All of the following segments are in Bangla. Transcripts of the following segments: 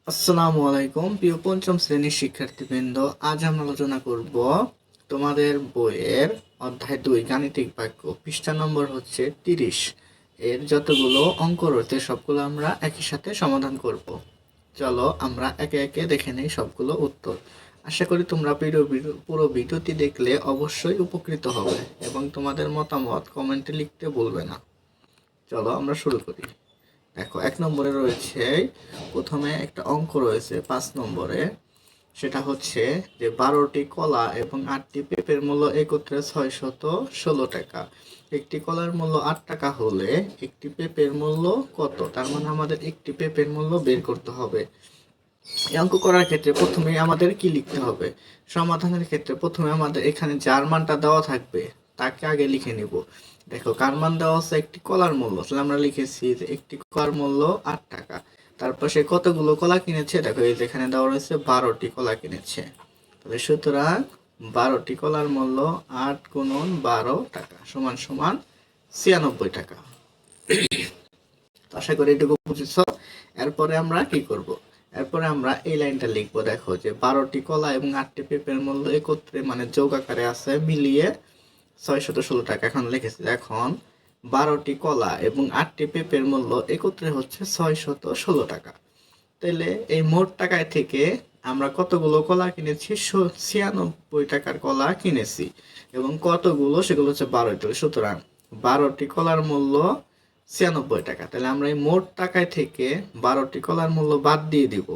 আসসালামু আলাইকুম প্রিয় পঞ্চম শ্রেণীর শিক্ষার্থীবৃন্দ। আজ আমরা আলোচনা করব তোমাদের বইয়ের অধ্যায় 2 গাণিতিক বাক্য, পৃষ্ঠা নম্বর হচ্ছে 30। এর যতগুলো অঙ্ক রয়েছে সবগুলো আমরা একই সাথে সমাধান করব। চলো আমরা একে একে দেখে নেই সবগুলো উত্তর। আশা করি তোমরা পুরো ভিডিওটি দেখলে অবশ্যই উপকৃত হবে এবং তোমাদের মতামত কমেন্টে লিখতে ভুলবে না। চলো আমরা শুরু করি। দেখো 1 নম্বরে রয়েছে, প্রথমে একটা অঙ্ক রয়েছে 5 নম্বরে। সেটা হচ্ছে যে 12টি কলা এবং 8টি পেঁপের মূল্য একত্রে 616 টাকা। একটি কলার মূল্য 8 টাকা হলে একটি পেঁপের মূল্য কত? তার মানে আমাদের একটি পেঁপের মূল্য বের করতে হবে। এই অঙ্ক করার ক্ষেত্রে প্রথমে আমাদের কি লিখতে হবে? সমাধানের ক্ষেত্রে প্রথমে আমাদের এখানে যার মানটা দেওয়া থাকবে তাকে আগে লিখে নিব। দেখো কার মান দেওয়া আছে? একটি কলার মূল্য, তাহলে আমরা লিখেছি যে একটি কলার মূল্য 8 টাকা। তারপর সে কতগুলো কলা কিনেছে? দেখো এই যেখানে দেওয়া রয়েছে 12টি কলা কিনেছে। তাহলে সুতরাং 12টি কলার মূল্য 8 গুণন 12 টাকা সমান সমান 96 টাকা। আশা করি এটুকু বুঝেছ। এরপরে আমরা কি করব? এরপরে আমরা এই লাইনটা লিখবো। দেখো যে 12টি কলা এবং 8টি পেঁপের মূল্য একত্রে মানে যোগ আকারে আছে, মিলিয়ে 616 টাকা এখন লিখেছি। এখন 12টি কলা এবং 8টি পেঁপের মূল্য একত্রে হচ্ছে 616 টাকা। তাহলে এই মোট টাকায় থেকে আমরা কতগুলো কলা কিনেছি? 96 টাকার কলা কিনেছি এবং কতগুলো? সেগুলো হচ্ছে 12টি। সুতরাং 12টি কলার মূল্য 96 টাকা। তাহলে আমরা এই মোট টাকায় থেকে 12টি কলার মূল্য বাদ দিয়ে দিব।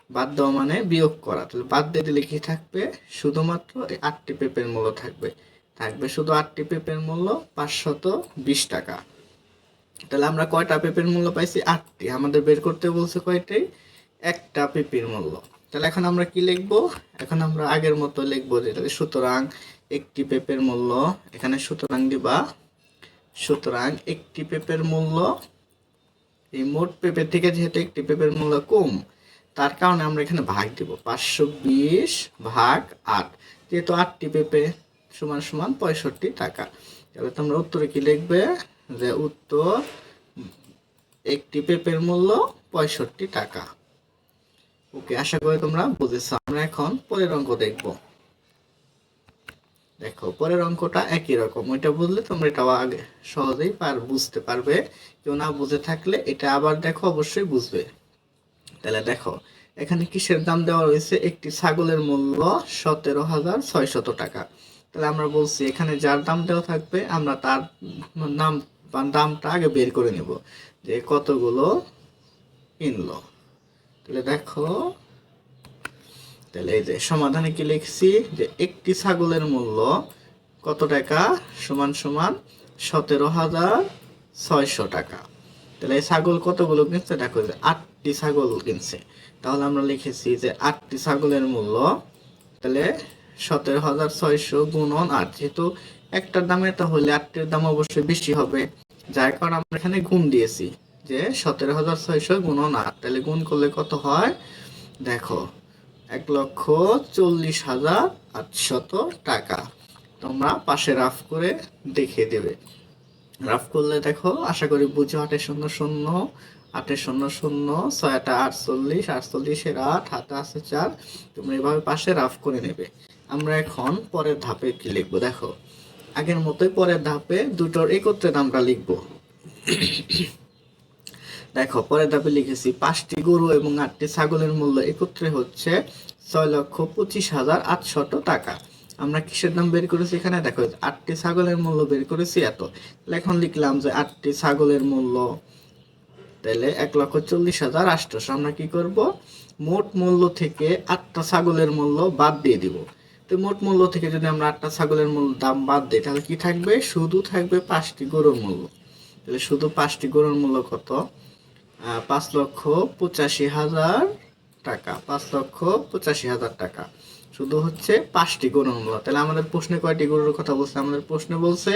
বাদ দেওয়া মানে বিয়োগ করা। তাহলে বাদ দিয়ে দিলে কি থাকবে? শুধুমাত্র এই 8টি পেঁপের মূল্য থাকবে। শুধু 8টি পেঁপের মূল্য 520 টাকা। তাহলে আমরা কয়টা পেঁপের মূল্য পাইছি? 8টি। আমাদের বের করতে বলছে কয়টি? একটা পেঁপের মূল্য। তাহলে এখন আমরা কি লিখবো? এখন আমরা আগের মতো লিখবো যে সুতরাং একটি পেঁপের মূল্য, এখানে সুতরাং দিবা। সুতরাং একটি পেঁপের মূল্য, এই মোট পেঁপের থেকে যেহেতু একটি পেঁপের মূল্য কম, তার কারণে আমরা এখানে ভাগ দিব। 520 ভাগ 8, যেহেতু 8টি পেঁপে সমান সমান 65 টাকা। তাহলে তোমরা উত্তরে কি লিখবে? যে উত্তর একটি পেঁপের মূল্য 65 টাকা। ওকে, আশা করি তোমরা বুঝেছো। আমরা এখন পরের অঙ্ক দেখব। দেখো পরের অঙ্কটা একই রকম, ওইটা বুঝলে তোমরা এটাও আগে সহজেই বুঝতে পারবে। কেউ না বুঝে থাকলে এটা আবার দেখো, অবশ্যই বুঝবে। তাহলে দেখো এখানে কিসের দাম দেওয়া রয়েছে? একটি ছাগলের মূল্য 17,600 টাকা। তাহলে আমরা বলছি এখানে যার দাম দেওয়া থাকবে আমরা তার নাম বা দামটা আগে বের করে নেব, যে কতগুলো কিনলো। তাহলে দেখো, তাহলে এই যে সমাধানে কি লিখছি? যে একটি ছাগলের মূল্য কত টাকা? সমান সমান 17,600 টাকা। তাহলে এই ছাগল কতগুলো কিনছে? দেখো যে 8টি ছাগল কিনছে। তাহলে আমরা লিখেছি যে 8টি ছাগলের মূল্য, তাহলে 17,600 গুণন 8, যেহেতু একটার দাম এটা হলে 8টির দাম অবশ্যই বেশি হবে, যার কারণে আমরা এখানে গুণ দিয়েছি যে 17,600 গুণন 8। তাহলে গুণ করলে কত হয়? দেখো 1,40,800 টাকা। তোমরা পাশে রাফ করে দেখিয়ে দেবে। রাফ করলে দেখো, আশা করি বুঝো। 8 শূন্য শূন্য, 8 শূন্য শূন্য, 6 48, 48 8, হাতে আছে 4। তোমরা এভাবে পাশে রাফ করে নেবে। আমরা এখন পরের ধাপে কি লিখবো? দেখো আগের মতোই পরের ধাপে দুটোর একত্রে দামটা লিখবো। দেখো পরের ধাপে লিখেছি 5টি গরু এবং 8টি ছাগলের মূল্য একত্রে হচ্ছে 6,25,800 টাকা। আমরা কিসের দাম বের করেছি? এখানে দেখো 8টি ছাগলের মূল্য বের করেছি এত। তাহলে এখন লিখলাম যে 8টি ছাগলের মূল্য, তাহলে 1,40,800। আমরা কি করব? মোট মূল্য থেকে 8টা ছাগলের মূল্য বাদ দিয়ে দিব। তো মোট মূল্য থেকে যদি আমরা 8টা ছাগলের মূল্য দাম বাদ দিই, তাহলে কি থাকবে? শুধু থাকবে 5টি গরুর মূল্য। তাহলে শুধু 5টি গরুর মূল্য কত? 5,85,000 টাকা। 5,85,000 টাকা শুধু হচ্ছে 5টি গরুর মূল্য। তাহলে আমাদের প্রশ্নে কয়টি গরুর কথা বলছে? আমাদের প্রশ্নে বলছে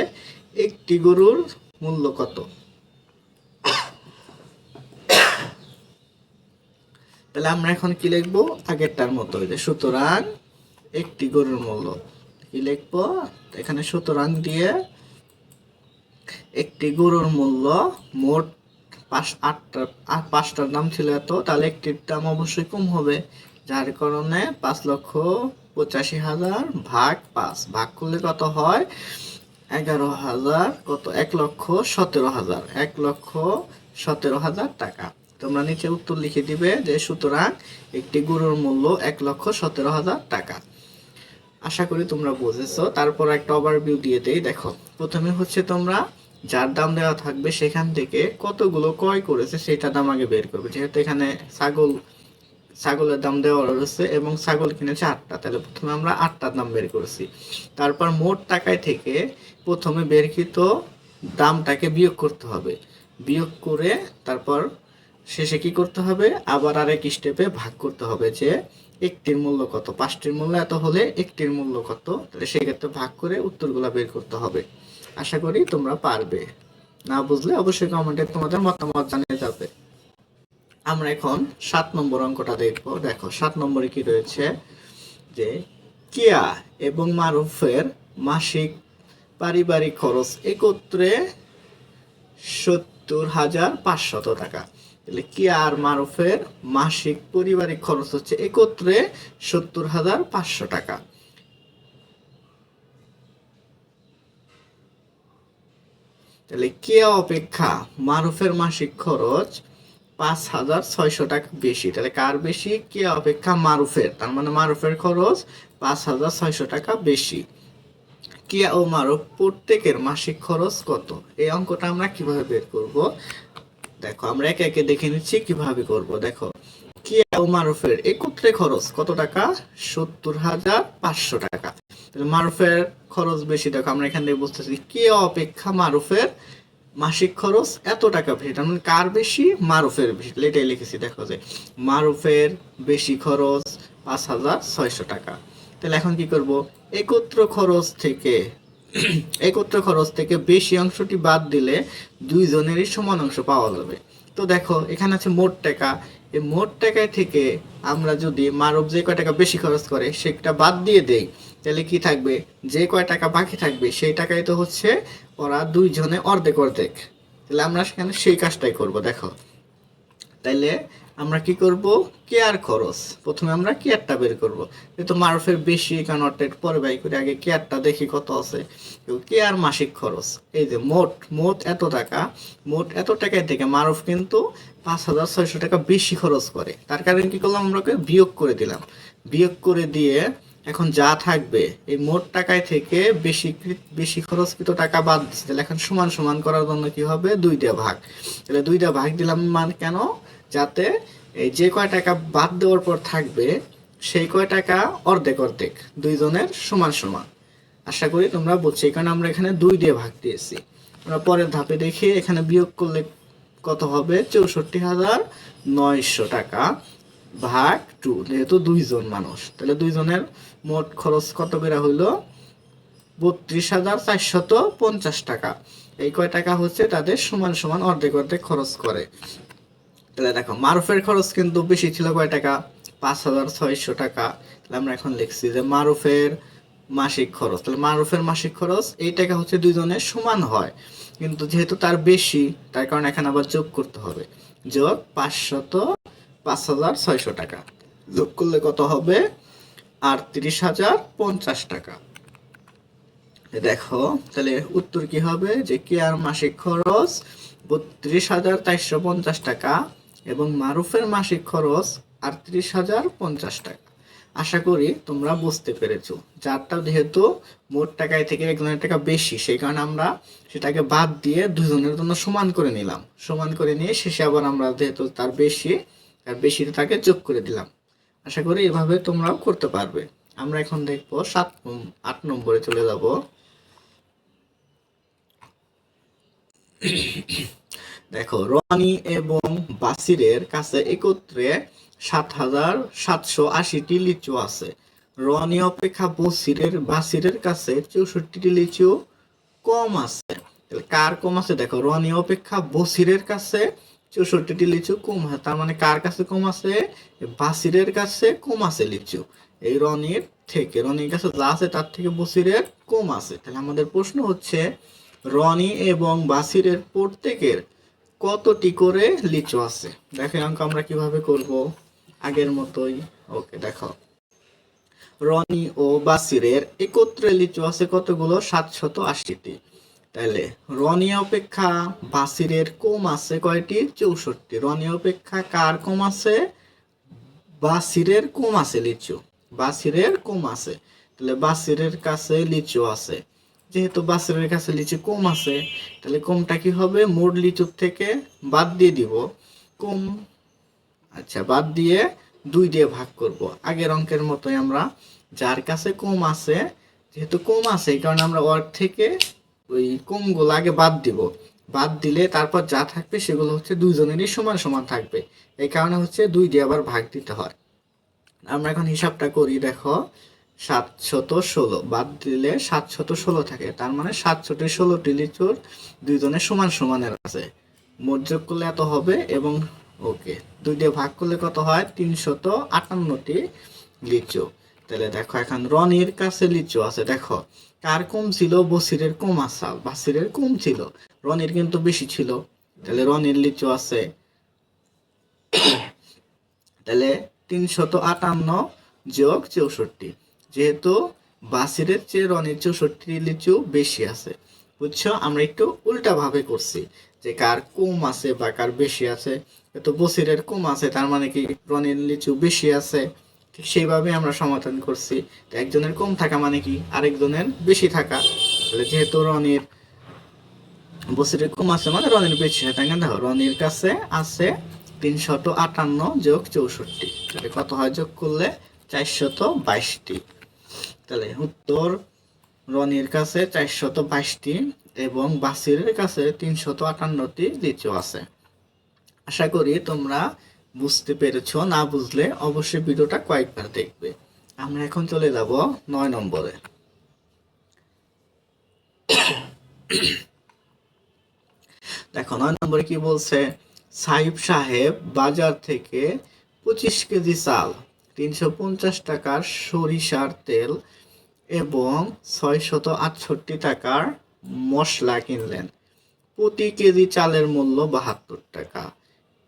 একটি গরুর মূল্য কত। তাহলে আমরা এখন কি লিখবো? আগেরটার মতো, যে সুতরাং একটি গরুর মূল্য কি লিখবো? এখানে সুতরাং দিয়ে একটি গরুর মূল্য মোট পাঁচটার দাম ছিল এত, তাহলে একটির দাম অবশ্যই কম হবে, যার কারণে 5,85,000 ভাগ 5 ভাগ করলে কত হয়? 11,000 কত 1,17,000, 1,17,000 টাকা। তোমরা নিচে উত্তর লিখে দিবে যে সুতরাং একটি গরুর মূল্য 1,17,000 টাকা। আশা করি তোমরা বুঝেছো। তারপর একটা ওভারভিউ দিয়ে দেই। দেখো, প্রথমে হচ্ছে তোমরা যার দাম দেওয়া থাকবে সেখান থেকে কতগুলো ক্রয় করেছে সেটা দাম আগে বের করবে। যেহেতু এখানে ছাগলের দাম দেওয়া রয়েছে এবং ছাগল কিনেছে 8টা, তাহলে প্রথমে আমরা 8টার দাম বের করেছি। তারপর মোট টাকায় থেকে প্রথমে বেরকৃত দামটাকে বিয়োগ করতে হবে, বিয়োগ করে তারপর শেষে কি করতে হবে? আবার আরেক স্টেপে ভাগ করতে হবে যে একটির মূল্য কত, 5টির মূল্য এত হলে একটির মূল্য কত, তাহলে সেক্ষেত্রে ভাগ করে উত্তরগুলো বের করতে হবে। আশা করি তোমরা পারবে। না বুঝলে অবশ্যই কমেন্টে তোমাদের মতামত জানিয়ে যাবে। আমরা এখন 7 নম্বর অঙ্কটা দেখবো। দেখো 7 নম্বরে কি রয়েছে যে কিয়া এবং মারুফের মাসিক পারিবারিক খরচ একত্রে 70,500 টাকা। তাহলে কিয়া আর মারুফের মাসিক পারিবারিক খরচ হচ্ছে একত্রে 70,500 টাকা। তাহলে কিয়া অপেক্ষা মারুফের মাসিক খরচ 5,600 টাকা বেশি। তাহলে কার বেশি? কিয়া অপেক্ষা মারুফের। তার মানে মারুফের খরচ 5,600 টাকা বেশি। কিয়া ও মারুফ প্রত্যেকের মাসিক খরচ কত? এই অঙ্কটা আমরা কিভাবে বের করব? দেখো আমরা একে একে দেখে নিচ্ছি কিভাবে করব। দেখো কিয়া ও মারুফের একত্রে খরচ কত টাকা? 70,500 টাকা। তাহলে মারুফের খরচ বেশি। দেখো আমরা এখান থেকে বুঝতেছি কিয়া অপেক্ষা মারুফের মাসিক খরচ এত টাকা বেশি। তার মানে কার বেশি? মারুফের বেশি। এটাই লিখেছি। দেখো যে মারুফের বেশি খরচ 5,600 টাকা। তাহলে এখন কি করব? একত্র খরচ থেকে বেশি অংশটি বাদ দিলে দুইজনেরই সমান অংশ পাওয়া যাবে। তো দেখো এখানে আছে মোট টাকা। এই মোট টাকায় থেকে আমরা যদি মারুফ যে কয় টাকা বেশি খরচ করে সেটা বাদ দিয়ে দেই, তাহলে কি থাকবে? যে কয় টাকা বাকি থাকবে সেই টাকাই তো হচ্ছে ওরা দুইজনে অর্ধেক অর্ধেক। তাহলে আমরা সেখানে সেই কাজটাই করব। দেখো তাইলে আমরা কি করব? কেয়ার খরচ প্রথমে আমরা কেয়ারটা বের করব, যেহেতু মারুফের বেশি, কারণ অর্ধেক পরে বাই করে আগে কেয়ারটা দেখি কত আছে। কেয়ার মাসিক খরচ এই যে মোট এত টাকা, মোট এত টাকায় থেকে মারুফ কিন্তু 5,600 টাকা বেশি খরচ করে। তার কারণে কি করলাম? আমরা বিয়োগ করে দিলাম। বিয়োগ করে দিয়ে এখন যা থাকবে এই মোট টাকায় থেকে বেশি খরচকৃত টাকা বাদ দিচ্ছে। তাহলে এখন সমান সমান করার জন্য কি হবে? 2 ভাগ। তাহলে 2 ভাগ দিলাম মানে কেন? যাতে এই যে কয় টাকা বাদ দেওয়ার পর থাকবে সেই কয় টাকা অর্ধেক অর্ধেক দুইজনের সমান সমান। আশা করি তোমরা বুঝছো। এই কারণে আমরা এখানে 2 দিয়ে ভাগ দিয়েছি। আমরা পরের ধাপে দেখি এখানে বিয়োগ করলে কত হবে? 64,900 টাকা ভাগ 2, যেহেতু দুইজন মানুষ। তাহলে দুইজনের মোট খরচ কত করে হইলো? 32,450 টাকা। এই কয় টাকা হচ্ছে তাদের সমান সমান অর্ধেক অর্ধেক খরচ করে। তাহলে দেখো মারুফের খরচ কিন্তু বেশি ছিল কয় টাকা? 5,600 টাকা। তাহলে আমরা এখন লিখছি যে মারুফের মাসিক খরচ। তাহলে মারুফের মাসিক খরচ এই টাকা হচ্ছে দুইজনের সমান হয়, কিন্তু যেহেতু তার বেশি তার কারণে এখানে আবার যোগ করতে হবে। যোগ 5,600 টাকা যোগ করলে কত হবে? 38,050 টাকা। দেখো তাহলে উত্তর কি হবে? যে কেয়ার মাসিক খরচ 32,450 টাকা এবং মারুফের মাসিক খরচ 38,050 টাকা। আশা করি তোমরা বুঝতে পেরেছো। যারটা যেহেতু মোট টাকায় থেকে একজনের টাকা বেশি, সেই কারণে আমরা সেটাকে বাদ দিয়ে দুজনের জন্য সমান করে নিলাম। সমান করে নিয়ে শেষে আবার আমরা যেহেতু তার বেশি তাকে যোগ করে দিলাম। আশা করি এভাবে তোমরাও করতে পারবে। আমরা এখন দেখবো 8 নম্বরে চলে যাব। দেখো রনি এবং বাসিরের কাছে একত্রে 7,780টি লিচু আছে। রনি অপেক্ষা বাসিরের কাছে 64টি লিচু কম আছে। তাহলে কার কম আছে? দেখো রনি অপেক্ষা বসিরের কাছে 64টি লিচু কম আছে। তার মানে কার কাছে কম আছে? বাসিরের কাছে কম আছে লিচু। এই রনির কাছে যা আছে তার থেকে বসিরের কম আছে। তাহলে আমাদের প্রশ্ন হচ্ছে রনি এবং বাসিরের প্রত্যেকের কতটি করে লিচু আছে। দেখো অঙ্ক আমরা কিভাবে করব, আগের মতোই। ওকে দেখো, রনি ও বাসিরের একত্রে লিচু আছে কতগুলো, 780টি। তাহলে রনি অপেক্ষা বাসিরের কম আছে কয়টি, 64। রনি অপেক্ষা কার কম আছে, বাসিরের কম আছে লিচু, বাসিরের কম আছে। তাহলে বাসিরের কাছে লিচু আছে, যেহেতু বাসিরের কাছে লিচু কম আছে, তাহলে কমটা কি হবে, মোট লিচুর থেকে বাদ দিয়ে দিব কম। আচ্ছা, বাদ দিয়ে 2 দিয়ে ভাগ করব। আগের অঙ্কের মতোই আমরা যার কাছে কম আছে, যেহেতু কম আছে এই কারণে আমরা ওর থেকে ওই কমগুলো আগে বাদ দিব। বাদ দিলে তারপর যা থাকবে সেগুলো হচ্ছে দুইজনেরই সমান সমান থাকবে, এই কারণে হচ্ছে 2 দিয়ে আবার ভাগ দিতে হয়। আমরা এখন হিসাবটা করি। দেখো 716 বাদ দিলে 716 থাকে, তার মানে 716টি লিচুর দুইজনের সমান সমানের আছে। মোট যোগ করলে এত হবে এবং ওকে 2 দিয়ে ভাগ করলে কত হয়, 358টি লিচু। তাহলে দেখো এখন রনির কাছে লিচু আছে, দেখো কার কম ছিল, বসিরের কম আছে, বাসিরের কম ছিল, রনির কিন্তু বেশি ছিল। তাহলে রনির লিচু আছে, তাহলে 358 যোগ 64, যেহেতু বাসিরের চেয়ে রনির 64 লিচু বেশি আছে। বুঝছো, আমরা একটু উল্টা ভাবে করছি, যে কার কম আছে বা কার বেশি আছে। তো বসিরের কম আছে তার মানে কি রনির লিচু বেশি আছে, ঠিক সেইভাবে আমরা সমাধান করছি। তো একজনের কম থাকা মানে কি আরেকজনের বেশি থাকা। তাহলে যেহেতু রনির বছরের কম আছে মানে রনির বেশি আছে, তাই না? দেখো রনির কাছে আছে 358 যোগ 64, তাহলে কত হয় যোগ করলে 422টি। তাহলে উত্তর রনির কাছে 422টি এবং বাসিরের কাছে 358টি লিচু আছে। আশা করি তোমরা বুঝতে পেরেছো, না বুঝলে অবশ্যই ভিডিওটা কয়েকবার দেখবে। আমরা এখন চলে যাব 9 নম্বরে। দেখো 9 নম্বরে কি বলছে, সাহিব সাহেব বাজার থেকে 25 কেজি চাল, 350 টাকার সরিষার তেল এবং 668 টাকার মশলা কিনলেন। প্রতি কেজি চালের মূল্য 72 টাকা।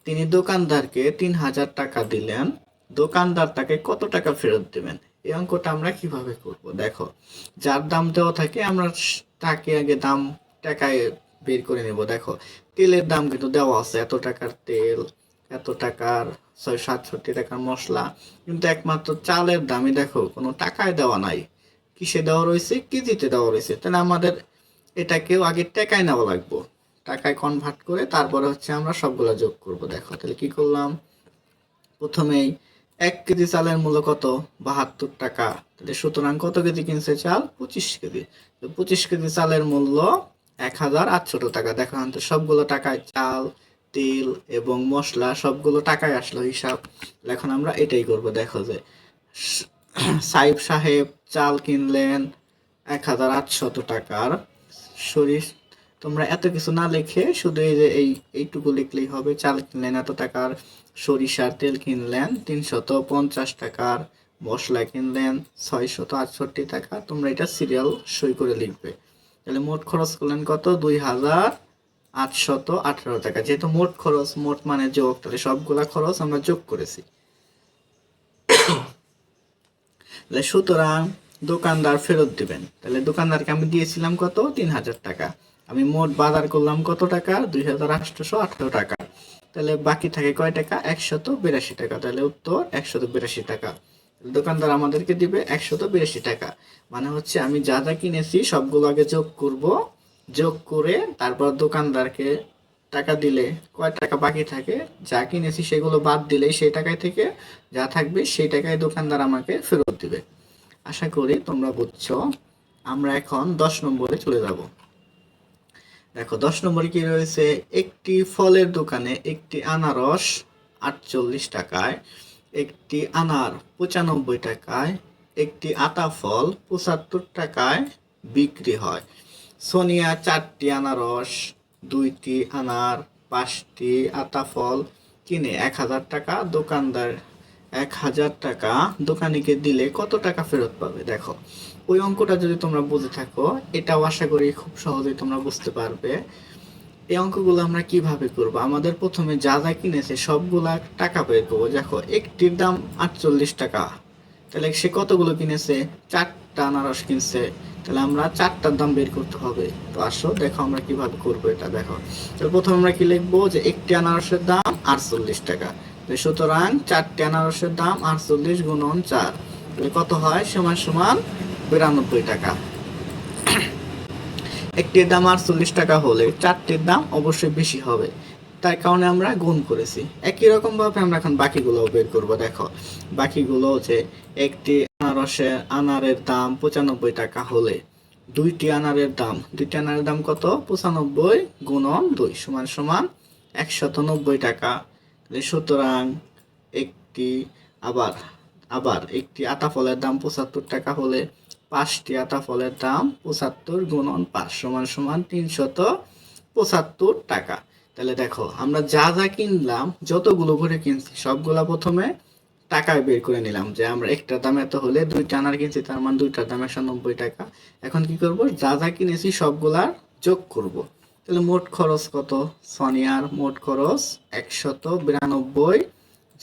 তিনি দোকানদারকে 3000 টাকা দিলেন, দোকানদার তাকে কত টাকা ফেরত দেবেন? এই অঙ্কটা আমরা কিভাবে করব? দেখো যার দাম দেওয়া থাকে আমরা তাকে আগে দাম টাকায় বের করে নেব। দেখো তেলের দাম কিন্তু দেওয়া আছে, এত টাকার তেল, এত টাকার 668 টাকার মশলা, কিন্তু একমাত্র চালের দামই দেখো কোনো টাকায় দেওয়া নাই, কিসে দেওয়া রয়েছে, কেজিতে দেওয়া রয়েছে। তাহলে আমাদের এটাকেও আগে টাকায় নেওয়া লাগবে, টাকায় কনভার্ট করে তারপরে হচ্ছে আমরা সবগুলা যোগ করব। দেখো তাহলে কি করলাম, প্রথমেই 1 কেজি চালের মূল্য কত, 72 টাকা। তাহলে সুতরাং কত কেজি কিনছে চাল, 25 কেজি। তো 25 কেজি চালের মূল্য 1800 টাকা। দেখো তো সবগুলো টাকায়, চাল, তেল এবং মশলা সবগুলো টাকায় আসলো হিসাব। এখন আমরা এটাই করব। দেখো যে সাইব সাহেব চাল কিনলেন 1800 টাকার, সরিষ তোমরা এত কিছু না লিখে শুধু এই যে এইটুকু লিখলেই হবে। চাল কিনলেন এত টাকার, সরিষার তেল কিনলেন 350 টাকার, মশলা কিনলেন 668 টাকা। তোমরা এটা সিরিয়াল সই করে লিখবে। তাহলে মোট খরচ করলেন কত, 2818 টাকা। যেহেতু মোট খরচ, মোট মানে যোগ, তাহলে সবগুলা খরচ আমরা যোগ করেছি। সুতরাং দোকানদার ফেরত দিবেন। তাহলে দোকানদারকে আমি দিয়েছিলাম কত, 3000 টাকা। আমি মোট বাজার করলাম কত টাকা, 2818 টাকা। তাহলে বাকি থাকে কয় টাকা, 182 টাকা। তাহলে উত্তর 182 টাকা। দোকানদার আমাদেরকে দিবে 182 টাকা। মানে হচ্ছে আমি যা যা কিনেছি সবগুলো আগে যোগ করব, যোগ করে তারপর দোকানদারকে টাকা দিলে কয় টাকা বাকি থাকে, যা কিনেছি সেগুলো বাদ দিলেই সেই টাকায় থেকে যা থাকবে সেই টাকায় দোকানদার আমাকে ফেরত দিবে। আশা করি তোমরা বুঝছো। আমরা এখন 10 নম্বরে চলে যাব। দেখো 10 নম্বরে কি রয়েছে, একটি ফলের দোকানে একটি আনারস 48 টাকায়, একটি আনার 95 টাকায়, একটি আতা ফল 75 টাকায় বিক্রি হয়। সোনিয়া 4টি আনারস, 2টি আনার, 5টি আতা ফল কিনে 1000 টাকা, দোকানদার 1000 টাকা দোকানিকে দিলে কত টাকা ফেরত পাবে? দেখো ওই অঙ্কটা যদি তোমরা বুঝে থাকো, এটাও আশা করি খুব সহজেই তোমরা বুঝতে পারবে। এই অঙ্কগুলো আমরা কিভাবে করব? আমাদের প্রথমে যা যা কিনেছে সবগুলা টাকা বের করবো। দেখো একটির দাম 48 টাকা, তাহলে সে কতগুলো কিনেছে? 4টা আনারস কিনছে, তাহলে আমরা 4টার দাম বের করতে হবে। তো আসো দেখো আমরা কিভাবে করব এটা। দেখো তাহলে প্রথমে আমরা কি লিখবো, যে একটি আনারসের দাম 48 টাকা, সুতরাং 4টি আনারসের দাম 48 গুণন 4, তাহলে কত হয়? সমান সমান 92 টাকা। একটির দাম 48 টাকা হলে 4টির দাম অবশ্যই বেশি হবে, তার কারণে আমরা গুণ করেছি। একই রকম ভাবে আমরা এখন বাকিগুলো বের করব। দেখো বাকিগুলো যে একটি আনারের দাম 95 টাকা হলে দুইটি আনারের দাম কত? 95 গুণন 2 সমান সমান 190 টাকা। সুতরাং একটি আবার আবার একটি আতা ফলের দাম 75 টাকা হলে 5টি আতা ফলের দাম 75 গুণন 5 সমান সমান 375 টাকা। তাহলে দেখো আমরা যা যা কিনলাম, যতগুলো করে কিনছি সবগুলা প্রথমে টাকায় বের করে নিলাম, যে আমরা একটার দাম এত হলে দুইটা আনার কিনছি, তার মানে দুইটার দাম 190 টাকা। এখন কি করব? যা যা কিনেছি সবগুলার যোগ করব। তাহলে মোট খরচ কত? সোনিয়ার মোট খরচ 192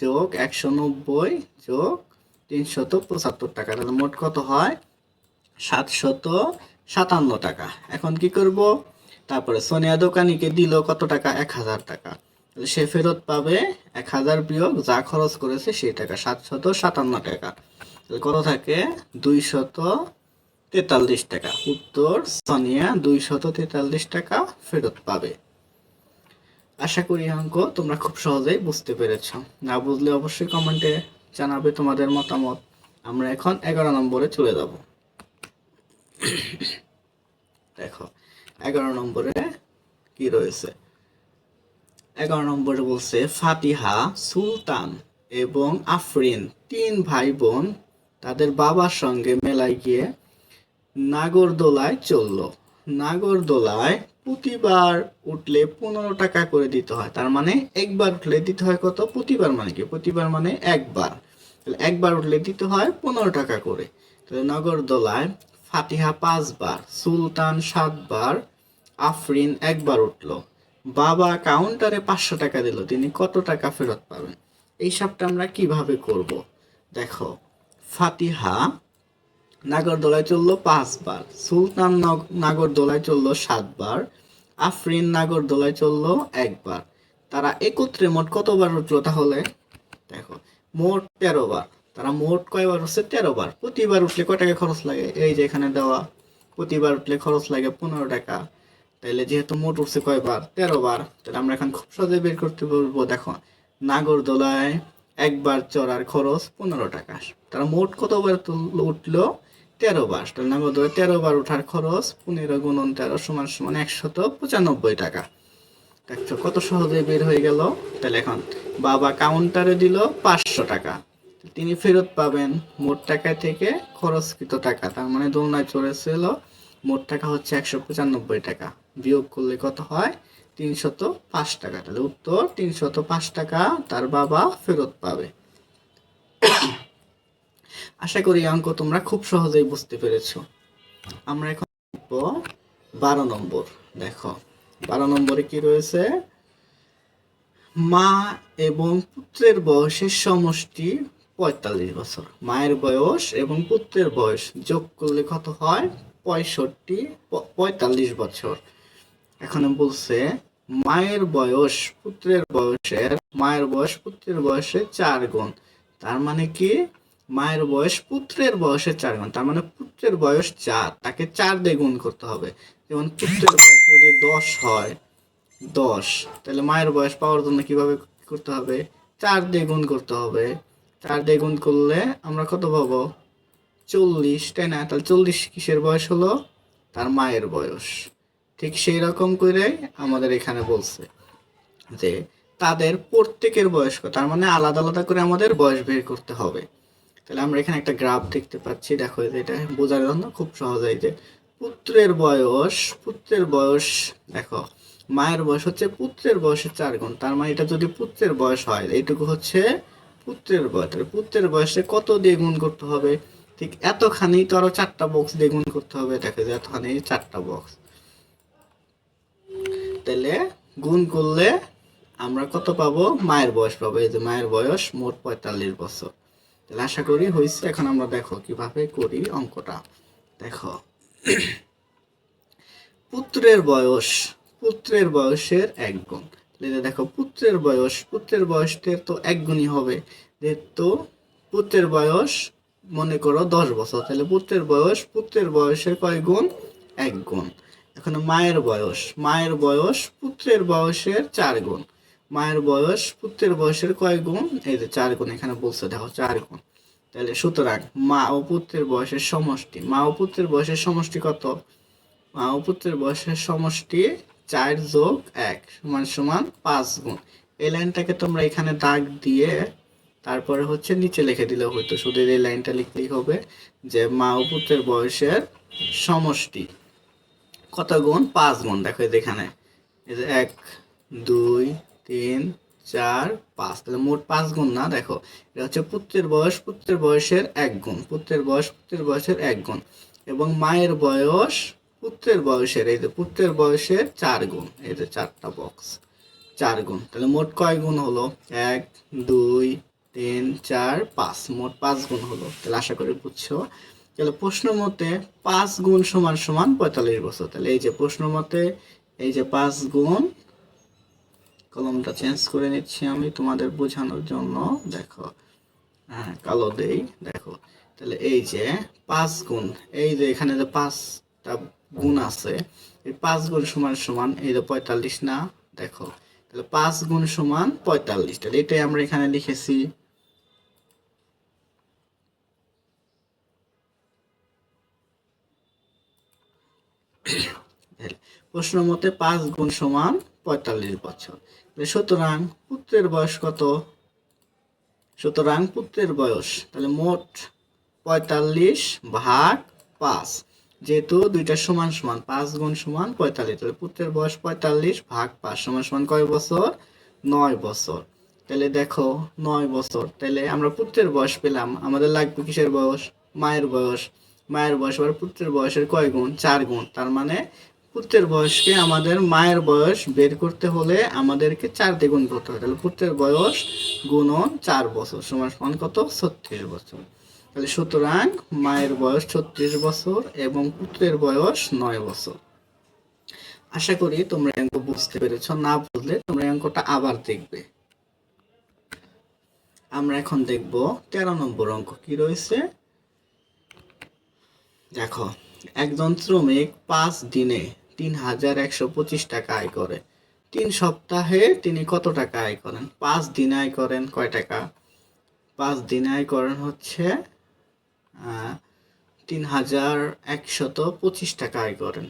যোগ 190 যোগ 375 টাকা, তাহলে মোট কত হয়? 757 টাকা। এখন কি করব? তারপরে সোনিয়া দোকানিকে দিল কত টাকা? 1000 টাকা, তাহলে সে ফেরত পাবে 1000 বিয়োগ যা খরচ করেছে সেই টাকা, 757 টাকা। তাহলে কত থাকে? 243 টাকা। উত্তর, সোনিয়া 243 টাকা ফেরত পাবে। আশা করি অঙ্ক তোমরা খুব সহজেই বুঝতে পেরেছ। না বুঝলে অবশ্যই কমেন্টে জানাবে তোমাদের মতামত। আমরা এখন 11 নম্বরে চলে যাব। দেখো 11 নম্বরে কি রয়েছে? 11 নম্বরে বলছে ফাতিহা, সুলতান এবং আফরিন 3 ভাই বোন তাদের বাবার সঙ্গে মেলায় গিয়ে নাগরদোলায় চলল। নাগরদোলায় প্রতিবার উঠলে 15 টাকা করে দিতে হয়, তার মানে একবার উঠলে দিতে হয় কত? প্রতিবার মানে কি? প্রতিবার মানে একবার, তাহলে একবার উঠলে দিতে হয় 15 টাকা করে। তাহলে নাগরদোলায় ফাতিহা 5 বার, সুলতান 7 বার, আফরিন একবার উঠলো, বাবা কাউন্টারে 500 টাকা দিল, তিনি কত টাকা ফেরত পাবেন? এই সবটা আমরা কিভাবে করব? দেখো ফাতিহা নাগরদোলায় চললো 5 বার, সুলতান নাগরদোলায় চললো 7 বার, আফরিন নাগরদোলায় চললো 1 বার, তারা একত্রে মোট কতবার উঠলো? তাহলে দেখো মোট 13 বার, তারা মোট কয়বার উঠছে? 13 বার। প্রতিবার উঠলে কয় টাকা খরচ লাগে? এই যে এখানে দেওয়া, প্রতিবার উঠলে খরচ লাগে 15 টাকা। তাইলে যেহেতু মোট উঠছে কয়বার? 13 বার, তাহলে আমরা এখন খুব সহজে বের করতে বলবো। দেখো নাগরদোলায় একবার চড়ার খরচ 15 টাকা, তারা মোট কতবার উঠলো? 13 বার। তাহলে নাগরদোলায় 13 বার ওঠার খরচ 15 গুণন 13 সমান সমান 195 টাকা। দেখছো কত সহজে বের হয়ে গেল। তাহলে এখন বাবা কাউন্টারে দিল 500 টাকা, তিনি ফেরত পাবেন মোট টাকা থেকে খরচকৃত টাকা, তার মানে দোলনায় চড়েছিল মোট টাকা হচ্ছে 195 টাকা, বিয়োগ করলে কত হয়? 305 টাকা। তাহলে উত্তর 305 টাকা তার বাবা ফেরত পাবে। আশা করি অঙ্ক তোমরা খুব সহজেই বুঝতে পেরেছো। আমরা এখন দেখব 12 নম্বর। দেখো 12 নম্বরে কি রয়েছে? মা এবং পুত্রের বয়সের সমষ্টি 45 বছর। মায়ের বয়স এবং পুত্রের বয়স যোগ করলে কত হয়? 45 বছর। এখানে বলছে মায়ের বয়স পুত্রের বয়সের 4 গুণ, তার মানে কি? মায়ের বয়স পুত্রের বয়সের 4 গুণ, তার মানে পুত্রের বয়স 4, তাকে 4 দিয়ে গুণ করতে হবে। যেমন পুত্রের বয়স যদি 10 হয়, 10, তাহলে মায়ের বয়স পাওয়ার জন্য কিভাবে করতে হবে? 4 দিয়ে গুণ করতে হবে। 4 দিয়ে গুণ করলে আমরা কত পাবো? 40, তাই না? তাহলে 40 কিসের বয়স হলো? তার মায়ের বয়স। ঠিক সেই রকম করে আমাদের এখানে বলছে যে তাদের প্রত্যেকের বয়স কত, তার মানে আলাদা আলাদা করে আমাদের বয়স বের করতে হবে। তাহলে আমরা এখানে একটা গ্রাফ দেখতে পাচ্ছি। দেখো এটা বোঝার জন্য খুব সহজেই, যে পুত্রের বয়স দেখো মায়ের বয়স হচ্ছে পুত্রের বয়সের 4 গুণ, তার মানে এটা যদি পুত্রের বয়স হয়, এইটুকু হচ্ছে পুত্রের বয়স, তাহলে পুত্রের বয়সে কত দিয়ে গুণ করতে হবে? ঠিক এতখানি, তো আরো 4টা বক্স দিয়ে গুণ করতে হবে। দেখো যে এতখানি 4টা বক্স, তাহলে গুণ করলে আমরা কত পাবো, মায়ের বয়স পাবো। এই যে মায়ের বয়স মোট 45 বছর। তাহলে আশা করি হয়েছে। এখন আমরা দেখো কিভাবে করি অঙ্কটা। দেখো, পুত্রের বয়স, পুত্রের বয়সের এক গুণ। তাহলে দেখো পুত্রের বয়সের তো এক গুণই হবে, যেহেতু পুত্রের বয়স মনে করো 10 বছর, তাহলে পুত্রের বয়সের কয় গুণ, এক গুণ। এখন মায়ের বয়স পুত্রের বয়সের 4 গুণ। মায়ের বয়স পুত্রের বয়সের কয় গুণ, এই যে 4 গুণ এখানে বলছে, দেখো 4 গুণ। তাহলে সুতরাং মা ও পুত্রের বয়সের সমষ্টি কত, মা ও পুত্রের বয়সের সমষ্টি 4 যোগ 1 সমান সমান 5 গুণ। এই লাইনটাকে তোমরা এখানে দাগ দিয়ে তারপরে হচ্ছে নিচে লিখে দিলেও হয়তো, শুধু এই লাইনটা লিখলেই হবে যে মা ও পুত্রের বয়সের সমষ্টি কত গুণ, 5 গুণ। দেখো এখানে এই যে 1 2 3 4 5, তাহলে মোট 5 গুণ না। দেখো এটা হচ্ছে পুত্রের বয়সের 1 গুণ, পুত্রের বয়সের 1 গুণ, এবং মায়ের বয়স পুত্রের বয়সের 4 গুণ। এই যে 4টা বক্স, 4 গুণ। তাহলে মোট কয় গুণ হলো, 1 2 3 4 5, মোট 5 গুণ হলো। তাহলে আশা করি বুঝছো। তাহলে প্রশ্ন মতে 5 গুণ সমান সমান 45 বছর। তাহলে এই যে প্রশ্ন মতে এই যে 5 গুণ, কলমটা চেঞ্জ করে নিচ্ছি আমি তোমাদের বোঝানোর জন্য। দেখো, হ্যাঁ কালো দেই। দেখো তাহলে এই যে 5 গুণ, এই যে এখানে যে 5টা গুণ আছে, এই 5 গুণ সমান সমান এই যে 45 না। দেখো তাহলে 5 গুণ সমান 45, তাহলে এটাই আমরা এখানে লিখেছি। প্রশ্ন মতে 5 গুণ সমান 45 বছর। সুতরাং পুত্রের বয়স কত, তাহলে মোট 45 ভাগ 5, যেহেতু দুইটা সমান সমান, 5 গুণ সমান 45, তাহলে পুত্রের বয়স 45 ভাগ 5 সমান সমান কয় বছর, 9 বছর। তাহলে দেখো 9 বছর, তাহলে আমরা পুত্রের বয়স পেলাম, আমাদের লাগবে কিসের বয়স, মায়ের বয়স। আবার পুত্রের বয়সের কয় গুণ, 4 গুণ। তার মানে পুত্রের বয়সকে আমাদের মায়ের বয়স বের করতে হলে আমাদেরকে 4 দিয়ে গুণ করতে হবে। তাহলে পুত্রের বয়স গুণন 4 বছর সমান সমান কত, 36 বছর। তাহলে সুতরাং মায়ের বয়স 36 বছর এবং পুত্রের বয়স 9 বছর। আশা করি তোমরা অঙ্ক বুঝতে পেরেছ। না বুঝলে তোমরা অঙ্কটা আবার দেখবে। আমরা এখন দেখব 13 নম্বর অঙ্ক কি রয়েছে। দেখো, একজন শ্রমিক 5 দিনে 3125 টাকা আয় করে। 3 সপ্তাহে তিনি কত টাকা আয় করেন? 5 দিনে আয় করেন কয় টাকা? 5 দিনে আয় করেন হচ্ছে 3125 টাকা আয় করেন।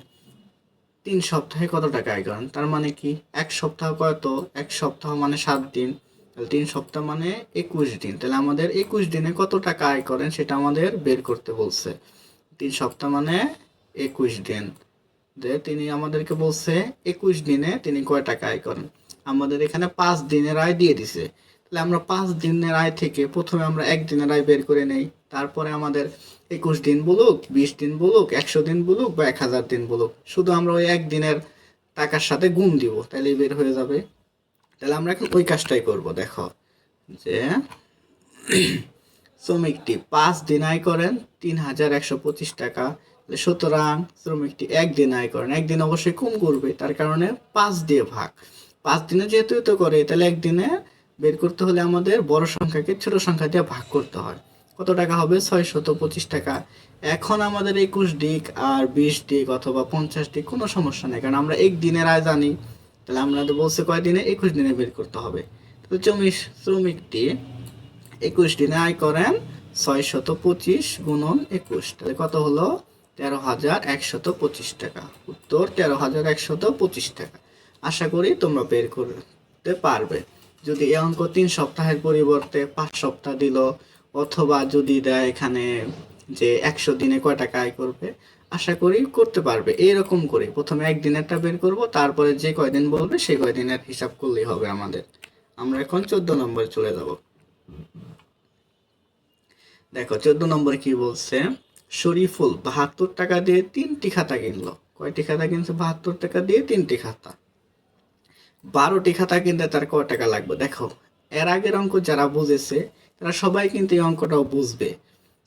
3 সপ্তাহে কত টাকা আয় করেন? তার মানে কি, এক সপ্তাহ কত, এক সপ্তাহ মানে 7 দিন, তাহলে 3 সপ্তাহ মানে 21 দিন। তাহলে আমাদের 21 দিনে কত টাকা আয় করেন সেটা আমাদের বের করতে বলছে। 3 সপ্তাহ মানে 21 দিন, তিনি আমাদেরকে বলছে 21 দিনে তিনি কয় টাকা আয় করেন। আমাদের এখানে 5 দিনের আয় দিয়ে দিছে, তাহলে আমরা 5 দিনের আয় থেকে প্রথমে আমরা 1 দিনের আয় বের করে নেই। তারপরে আমাদের 21 দিন বলুক, 20 দিন বলুক, 100 দিন বলুক বা 1000 দিন বলুক, শুধু আমরা ওই 1 দিনের টাকার সাথে গুণ দিব, তাহলে বের হয়ে যাবে। তাহলে আমরা এখন ওই কাজটাই করব। দেখো যে শ্রমিকটি 5 দিন আয় করেন 3125 টাকা, সুতরাং শ্রমিকটি 1 দিন আয় করেন, 1 দিন অবশ্যই কম করবে, তার কারণে 5 দিয়ে ভাগ। 5 দিনে যেহেতু তো করে, তাহলে 1 দিনে বের করতে হলে আমাদের বড় সংখ্যাকে ছোট সংখ্যা দিয়ে ভাগ করতে হয়। কত টাকা হবে? 625 টাকা। এখন আমাদের 21 দিক আর 20 দিক অথবা 50 দিক কোনো সমস্যা নেই, কারণ আমরা 1 দিনের আয় জানি। তাহলে আমরা তো বলছে কয় দিনে, 21 দিনে বের করতে হবে। তো শ্রমিকটি 21 দিনে আয় করেন 625 গুণন 21, তাহলে কত হলো? 13,125 টাকা। উত্তর 13,125 টাকা। আশা করি তোমরা বের করতে পারবে। যদি এই অঙ্ক 3 সপ্তাহের পরিবর্তে 5 সপ্তাহ দিল, অথবা যদি দেয় এখানে যে 100 দিনে কয় টাকা আয় করবে, আশা করি করতে পারবে। এইরকম করে প্রথমে 1 দিনেরটা বের করব, তারপরে যে কয়দিন বলবে সেই কয়দিনের হিসাব করলেই হবে আমাদের। আমরা এখন 14 নম্বরে চলে যাব। দেখো 14 নম্বরে কি বলছে, শরীফুল 72 টাকা দিয়ে 3টি খাতা কিনলো। কয়টি খাতা কিনছে? 72 টাকা দিয়ে 3টি খাতা। 12টি খাতা কিনতে তার কত টাকা লাগবে? দেখো, এর আগের অঙ্ক যারা বুঝেছে তারা সবাই কিন্তু এই অঙ্কটাও বুঝবে।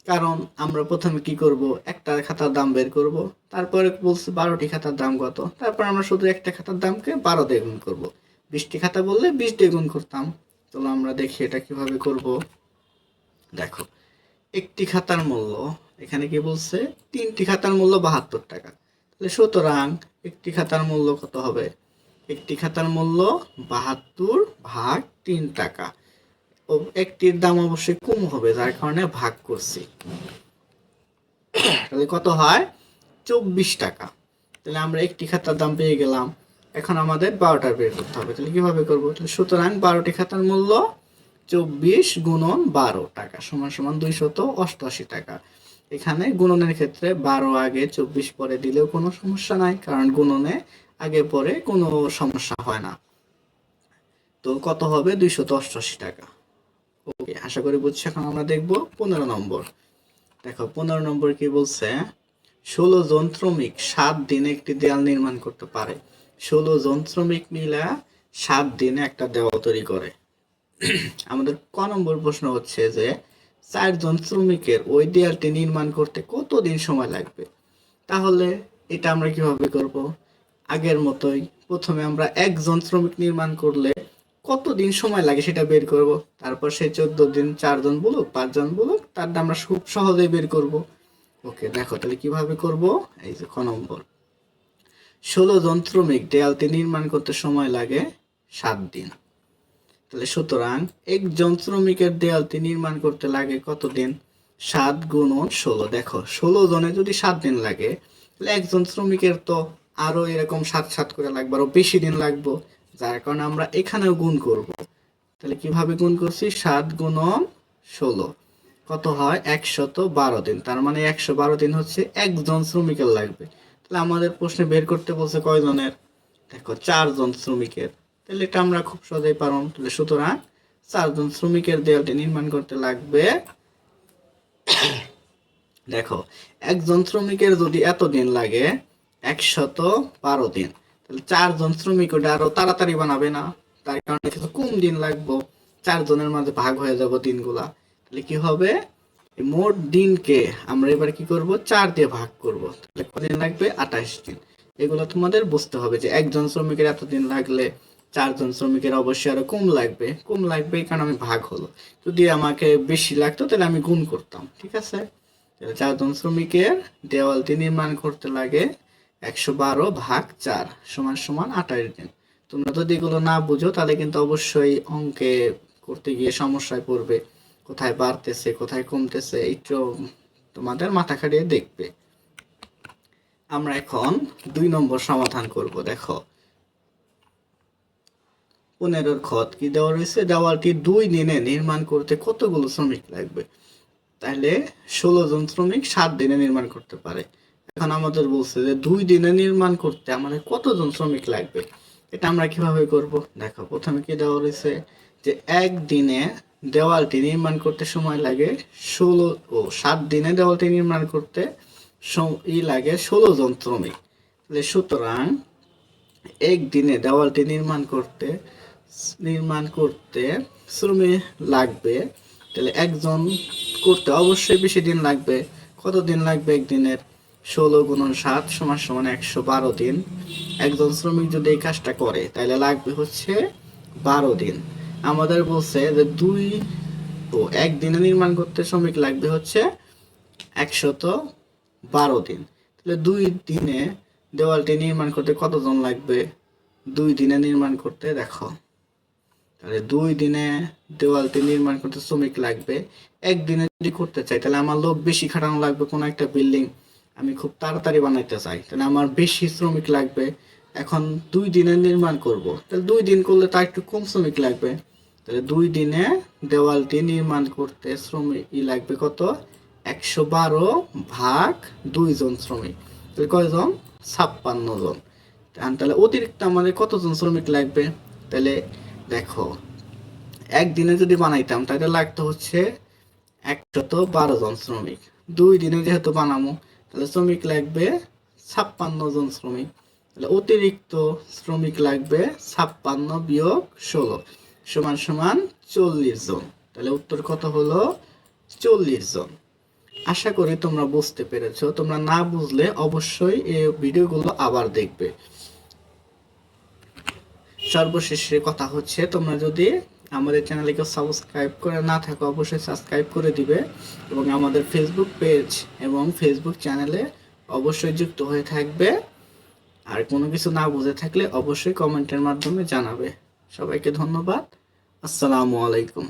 কারণ আমরা প্রথমে কি করব, একটা খাতার দাম বের করব, তারপরে বলছে 12টি খাতার দাম কত, তারপর আমরা শুধু একটা খাতার দামকে 12 দিয়ে গুণ করব। 20টি খাতা বললে 20 দিয়ে গুণ করতাম। চলো আমরা দেখি এটা কিভাবে করব। দেখো, একটি খাতার মূল্য, এখানে কি বলছে, 3টি খাতার মূল্য 72 টাকা। তাহলে সুতরাং একটি খাতার মূল্য কত হবে? একটি খাতার মূল্য 72 ভাগ 3 টাকা। ও একটির দাম অবশ্যই কম হবে, যার কারণে ভাগ করছি। তাহলে কত হয়? 24 টাকা। তাহলে আমরা একটি খাতার দাম পেয়ে গেলাম। এখন আমাদের 12টা বের করতে হবে। তাহলে কিভাবে করব? সুতরাং 12টি খাতার মূল্য 24 গুণন 12 টাকা সমান সমান 288 টাকা। এখানে গুণনের ক্ষেত্রে 12 আগে 24 পরে দিলেও কোনো সমস্যা নাই, কারণ গুণনে আগে পরে কোনো সমস্যা হয় না। তো কত হবে? 288 টাকা। ওকে, আশা করি বুঝছি। এখন আমরা দেখব 15 নম্বর। দেখো 15 নম্বর কি বলছে, 16 জন শ্রমিক 7 দিনে একটি দেয়াল নির্মাণ করতে পারে। 16 জন শ্রমিক মিলে 7 দিনে একটা দেওয়াল তৈরি করে। আমাদের ক নম্বর প্রশ্ন হচ্ছে যে 4 জন শ্রমিকের ওই দেয়ালটি নির্মাণ করতে কতদিন সময় লাগবে? তাহলে এটা আমরা কিভাবে করব? আগের মতোই প্রথমে আমরা একজন শ্রমিক নির্মাণ করলে কতদিন সময় লাগে সেটা বের করব। তারপর সেই 14 দিন 4 জন বলুক 5 জন বলুক, তারটা আমরা খুব সহজেই বের করব। ওকে, দেখো তাহলে কিভাবে করব। এই যে খ নম্বর, 16 জন শ্রমিক দেয়ালটি নির্মাণ করতে সময় লাগে 7 দিন। তাহলে সুতরাং একজন শ্রমিকের দেয়ালটি নির্মাণ করতে লাগে কতদিন? 7 গুণন 16। দেখো 16 জনে যদি 7 দিন লাগে, তাহলে একজন শ্রমিকের তো আরো এরকম 7 করে লাগবে, আরো বেশি দিন লাগবে, যার কারণে আমরা এখানেও গুণ করব। তাহলে কিভাবে গুণ করছি? 7 গুণন 16 কত হয়? 112 দিন। তার মানে 112 দিন হচ্ছে একজন শ্রমিকের লাগবে। তাহলে আমাদের প্রশ্নে বের করতে বলছে কয়জনের? দেখো 4 জন শ্রমিকের। তাহলে এটা আমরা খুব সহজেই পারব। তাহলে সুতরাং 4 জন শ্রমিকের দেয়ালটি নির্মাণ করতে লাগবে। দেখো, একজন শ্রমিকের যদি এত দিন লাগে 112 দিন, তাহলে 4 জন শ্রমিক ওটা আরো তাড়াতাড়ি বানাবে না, তার কারণে কিছু কম দিন লাগবে। 4 জনের মাঝে ভাগ হয়ে যাব দিনগুলা। তাহলে কি হবে? মোট দিনকে আমরা এবার কি করব? 4 দিয়ে ভাগ করব। তাহলে কদিন লাগবে? 28 দিন। এগুলো তোমাদের বুঝতে হবে যে একজন শ্রমিকের এতদিন লাগলে 4 জন শ্রমিকের অবশ্যই আরো কম লাগবে। কম লাগবে কারণ আমি ভাগ হলো। যদি আমাকে বেশি লাগতো তাহলে আমি গুণ করতাম। ঠিক আছে? তাহলে 4 জন শ্রমিকের দেওয়ালটি নির্মাণ করতে লাগে 112 ভাগ 4 সমান সমান 28 দিন। তোমরা যদি এগুলো না বুঝো তাহলে কিন্তু অবশ্যই অঙ্কে করতে গিয়ে সমস্যায় পড়বে। কোথায় বাড়তেছে কোথায় কমতেছে একটু তোমাদের মাথা খাটিয়ে দেখবে। আমরা এখন 2 নম্বর সমাধান করব। দেখো 15 খত কি দেওয়া রয়েছে, দেওয়ালটি 2 দিনে নির্মাণ করতে কতগুলো শ্রমিক লাগবে? তাহলে 16 জন শ্রমিক 7 দিনে নির্মাণ করতে পারে। এখন আমাদের বলছে যে 2 দিনে নির্মাণ করতে আমাদের কতজন শ্রমিক লাগবে? এটা আমরা কিভাবে করব? দেখো প্রথমে কি দেওয়া রয়েছে যে একদিনে দেওয়ালটি নির্মাণ করতে সময় লাগে 7 দিনে দেওয়ালটি নির্মাণ করতে লাগে 16 জন শ্রমিক। তাহলে সুতরাং একদিনে দেওয়ালটি নির্মাণ করতে শ্রমিক লাগবে। তাহলে একজন করতে অবশ্যই বেশি দিন লাগবে। কত দিন লাগবে একদিনের? 16 গুণন 7 সমান সমান 112 দিন। একজন শ্রমিক যদি এই কাজটা করে তাহলে লাগবে হচ্ছে 12 দিন। আমাদের বলছে যে একদিনে নির্মাণ করতে শ্রমিক লাগবে হচ্ছে 112 দিন। তাহলে 2 দিনে দেওয়ালটি নির্মাণ করতে কতজন লাগবে? 2 দিনে নির্মাণ করতে দেখো, তাহলে 2 দিনে দেওয়ালটি নির্মাণ করতে শ্রমিক লাগবে। একদিনে যদি করতে চাই তাহলে আমার লোক বেশি খাটানো লাগবে। কোনো একটা বিল্ডিং আমি খুব তাড়াতাড়ি বানাইতে চাই, তাহলে আমার বেশি শ্রমিক লাগবে। এখন 2 দিনে নির্মাণ করব, তাহলে 2 দিন করলে তার একটু কম শ্রমিক লাগবে। তাহলে 2 দিনে দেওয়ালটি নির্মাণ করতে শ্রমিক লাগবে কত? 112 ভাগ 2 জন শ্রমিক। তাহলে কয়জন? 56 জন। তাহলে অতিরিক্ত আমাদের কতজন শ্রমিক লাগবে? তাহলে দেখো একদিনে যদি বানাইতাম তাহলে লাগতো হচ্ছে 112 জন শ্রমিক। 2 দিনে যেহেতু বানাবো তাহলে শ্রমিক লাগবে 56 জন শ্রমিক। তাহলে অতিরিক্ত শ্রমিক লাগবে 56 বিয়োগ 16 সমান সমান 40 জন। তাহলে উত্তর কত হলো? 40 জন। আশা করি তোমরা বুঝতে পেরেছো। তোমরা না বুঝলে অবশ্যই এই ভিডিওগুলো আবার দেখবে। সর্বশেষে কথা হচ্ছে, তোমরা যদি আমাদের চ্যানেলকে সাবস্ক্রাইব করে না থাকো অবশ্যই সাবস্ক্রাইব করে দিবে এবং আমাদের ফেসবুক পেজ এবং ফেসবুক চ্যানেলে অবশ্যই যুক্ত হয়ে থাকবে। আর কোনো কিছু না বুঝে থাকলে অবশ্যই কমেন্টের মাধ্যমে জানাবে। সবাইকে ধন্যবাদ। আসসালামু আলাইকুম।